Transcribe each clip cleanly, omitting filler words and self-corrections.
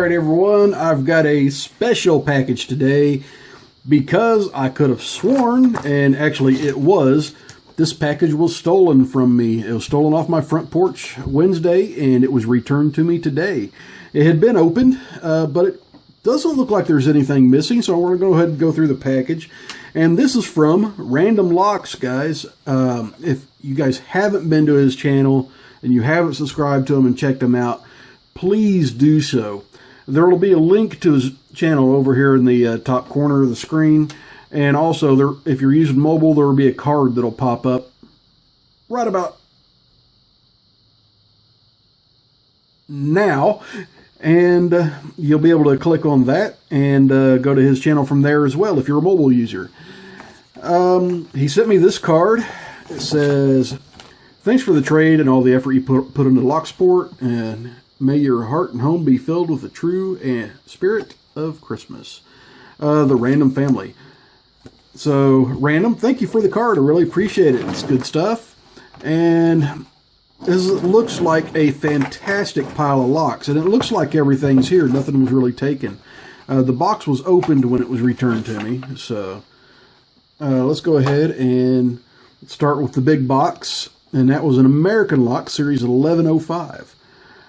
Alright everyone, I've got a special package today because I could have sworn, and actually it was, this package was stolen from me. It was stolen off my front porch Wednesday and it was returned to me today. It had been opened, but it doesn't look like there's anything missing, so we're going to go ahead and go through the package. And this is from Random Locks, guys. If you guys haven't been to his channel and you haven't subscribed to him and checked him out, please do so. There will be a link to his channel over here in the top corner of the screen. And also, if you're using mobile, there will be a card that will pop up right about now. And you'll be able to click on that and go to his channel from there as well if you're a mobile user. He sent me this card. It says, "Thanks for the trade and all the effort you put into Locksport, and may your heart and home be filled with the true spirit of Christmas. The Random family." So, Random, thank you for the card. I really appreciate it. It's good stuff. And this looks like a fantastic pile of locks. And it looks like everything's here. Nothing was really taken. The box was opened when it was returned to me. So, let's go ahead and start with the big box. And that was an American lock, series 1105.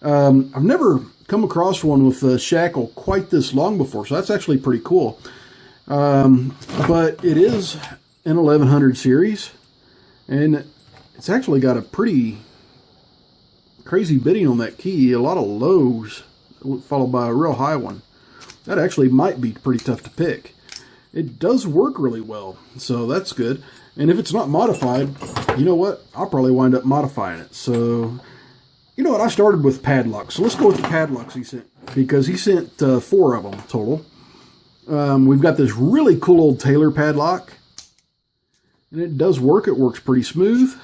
I've never come across one with a shackle quite this long before, so that's actually pretty cool. But it is an 1100 series, and it's actually got a pretty crazy bidding on that key. A lot of lows, followed by a real high one. That actually might be pretty tough to pick. It does work really well, so that's good. And if it's not modified, you know what? I'll probably wind up modifying it. So, you know what? I started with padlocks. So let's go with the padlocks he sent, because he sent 4 of them total. We've got this really cool old Taylor padlock. And it does work. It works pretty smooth.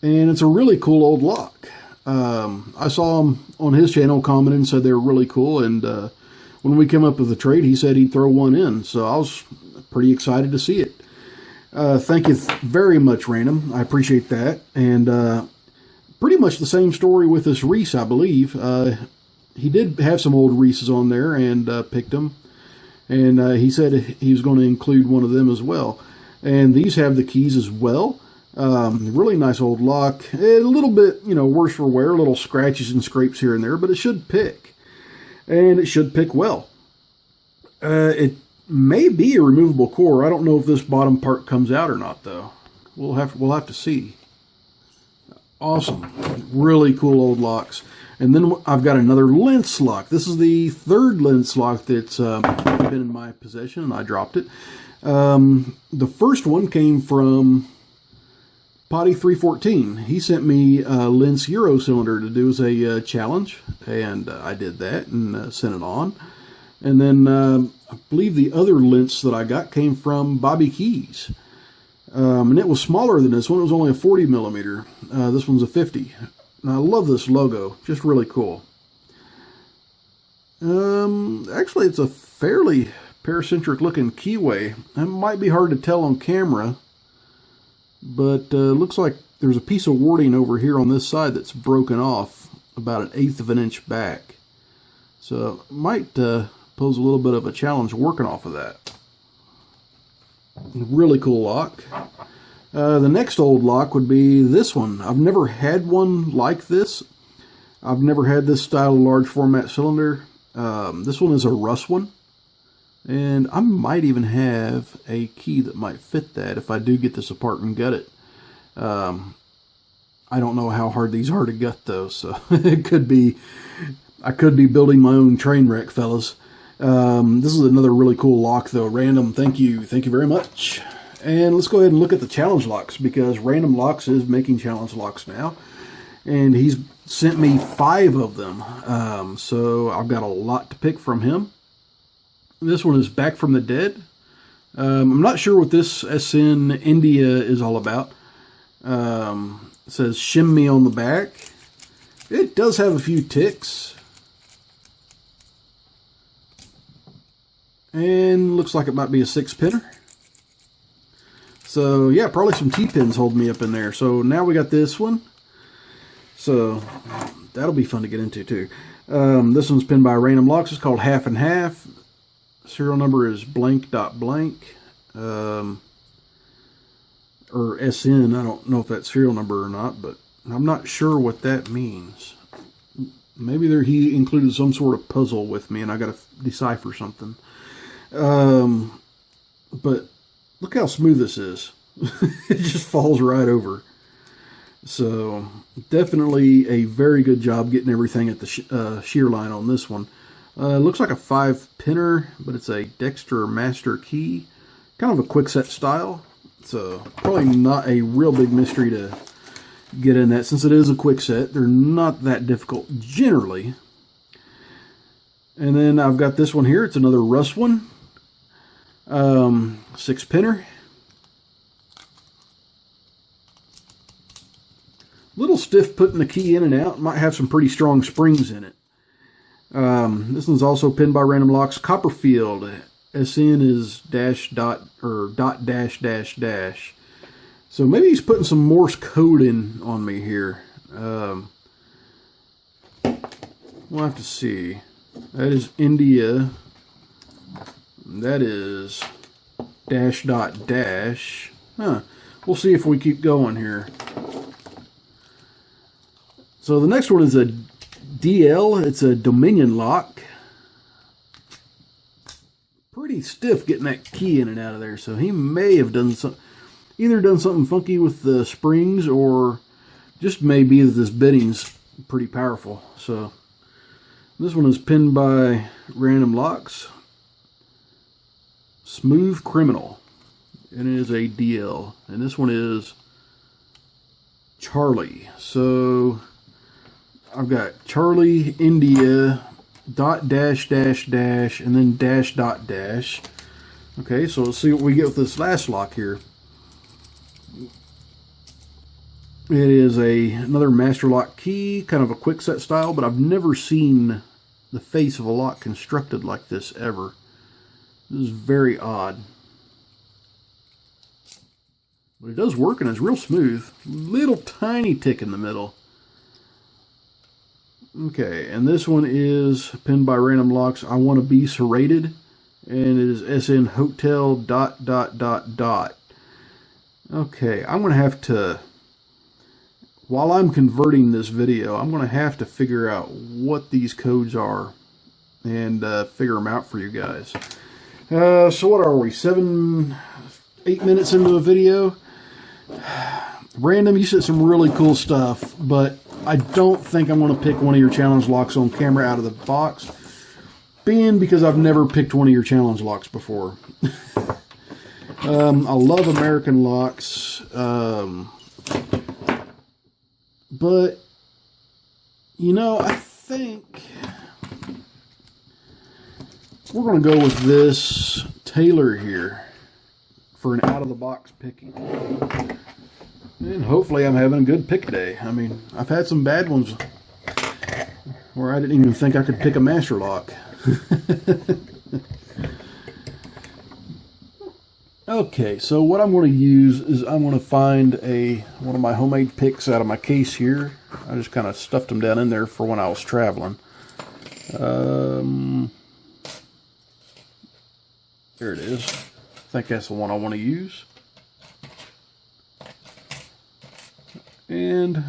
And it's a really cool old lock. I saw him on his channel commenting and said they were really cool. And when we came up with the trade, he said he'd throw one in. So I was pretty excited to see it. Thank you very much, Random. I appreciate that. And pretty much the same story with this Reese, I believe. He did have some old Reeses on there and picked them. And he said he was going to include one of them as well. And these have the keys as well. Really nice old lock. A little bit, worse for wear. Little scratches and scrapes here and there. But it should pick. And it should pick well. It may be a removable core. I don't know if this bottom part comes out or not, though. We'll have to see. Awesome. Really cool old locks. And then I've got another Lentz lock. This is the third Lentz lock that's been in my possession, and I dropped it. The first one came from Potty 314. He sent me a Lentz Euro cylinder to do as a challenge, and I did that and sent it on. And then I believe the other Lentz that I got came from Bobby Keys. And it was smaller than this one. It was only a 40 millimeter. This one's a 50. And I love this logo. Just really cool. Actually, it's a fairly paracentric looking keyway. It might be hard to tell on camera, but looks like there's a piece of warding over here on this side that's broken off about 1/8 of an inch back. So it might pose a little bit of a challenge working off of that. Really cool lock. The next old lock would be this one. I've never had one like this. I've never had this style of large format cylinder. This one is a Russ one. And I might even have a key that might fit that if I do get this apart and gut it. I don't know how hard these are to gut though, so it could be, I could be building my own train wreck, fellas. This is another really cool lock though. Random, thank you very much. And let's go ahead and look at the challenge locks, because Random Locks is making challenge locks now, and he's sent me 5 of them. So I've got a lot to pick from him. This one is Back from the Dead. I'm not sure what this SN India is all about. It says shimmy on the back. It does have a few ticks. And looks like it might be a 6-pinner. So yeah, probably some T-pins holding me up in there. So now we got this one. So that'll be fun to get into too. This one's pinned by Random Locks. It's called Half and Half. Serial number is blank dot blank. Or SN. I don't know if that's serial number or not, but I'm not sure what that means. Maybe he included some sort of puzzle with me and I got to decipher something. But look how smooth this is. It just falls right over. So definitely a very good job getting everything at the shear line on this one. Looks like a 5-pinner, but it's a Dexter Master Key. Kind of a quick set style. So probably not a real big mystery to get in that. Since it is a quick set, they're not that difficult generally. And then I've got this one here. It's another Russ one. 6-pinner. Little stiff putting the key in and out. Might have some pretty strong springs in it. This one's also pinned by Random Locks. Copperfield. SN is dash dot or dot dash dash dash. So maybe he's putting some Morse code in on me here. We'll have to see. That is India. That is dash dot dash. Huh. We'll see if we keep going here. So the next one is a DL. It's a Dominion lock. Pretty stiff getting that key in and out of there. So he may have done either done something funky with the springs, or just maybe that this bitting's pretty powerful. So this one is pinned by Random Locks. Smooth Criminal. And it is a DL. And this one is Charlie. So I've got Charlie, India, dot dash dash dash, and then dash dot dash. Okay, so let's see what we get with this last lock here. It is another master lock key, kind of a quick set style, but I've never seen the face of a lock constructed like this ever. This is very odd. But it does work and it's real smooth. Little tiny tick in the middle. Okay, and this one is pinned by Random Locks. I Want to Be Serrated. And it is SN Hotel dot dot dot dot. Okay, I'm going to have to, while I'm converting this video, I'm going to have to figure out what these codes are and figure them out for you guys. So what are we, 8 minutes into the video? Random, you said some really cool stuff, but I don't think I'm going to pick one of your challenge locks on camera out of the box, being because I've never picked one of your challenge locks before. I love American locks, but, you know, I think we're going to go with this Taylor here for an out-of-the-box picking. And hopefully I'm having a good pick day. I mean, I've had some bad ones where I didn't even think I could pick a master lock. Okay, so what I'm going to use is I'm going to find one of my homemade picks out of my case here. I just kind of stuffed them down in there for when I was traveling. There it is. I think that's the one I want to use. And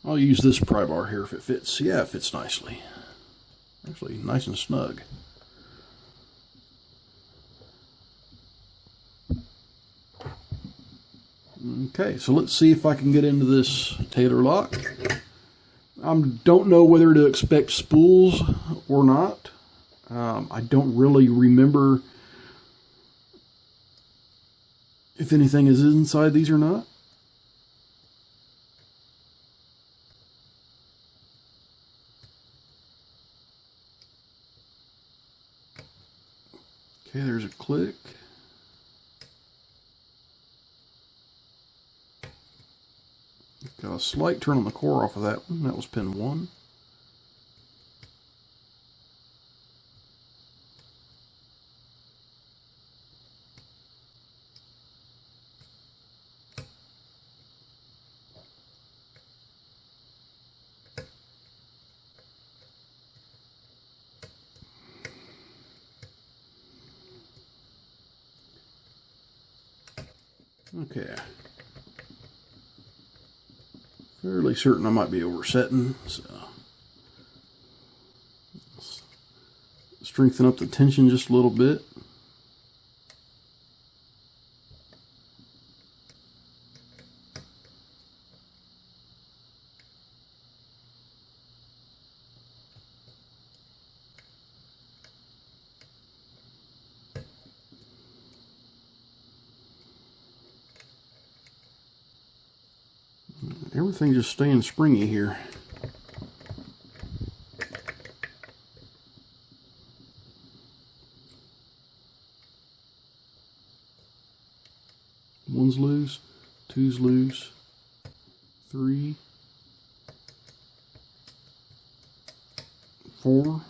I'll use this pry bar here if it fits. Yeah, it fits nicely. Actually, nice and snug. Okay, so let's see if I can get into this Taylor lock. I don't know whether to expect spools or not. I don't really remember if anything is inside these or not. Okay, there's a click. Got a slight turn on the core off of that one. That was pin 1. Okay. Fairly certain I might be oversetting, so strengthen up the tension just a little bit. Everything just staying springy here. One's loose, two's loose, 3, 4,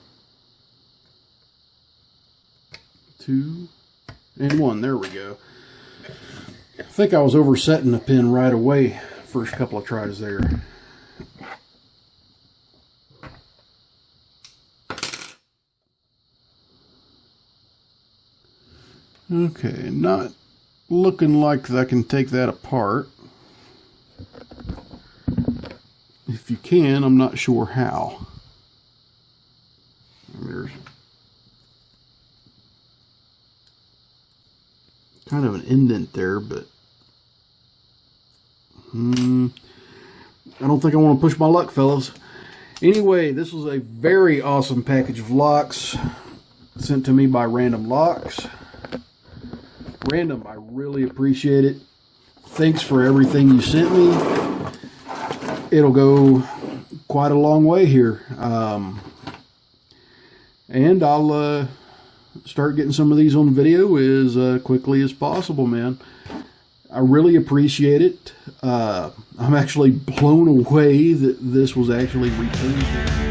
2, and 1. There we go. I think I was oversetting the pin right away. First couple of tries there. Okay, not looking like I can take that apart. If you can, I'm not sure how. There's kind of an indent there, but I don't think I want to push my luck, fellas. Anyway, this was a very awesome package of locks sent to me by Random Locks. Random, I really appreciate it. Thanks for everything you sent me. It'll go quite a long way here. And I'll start getting some of these on video as quickly as possible, man. I really appreciate it. I'm actually blown away that this was actually returned.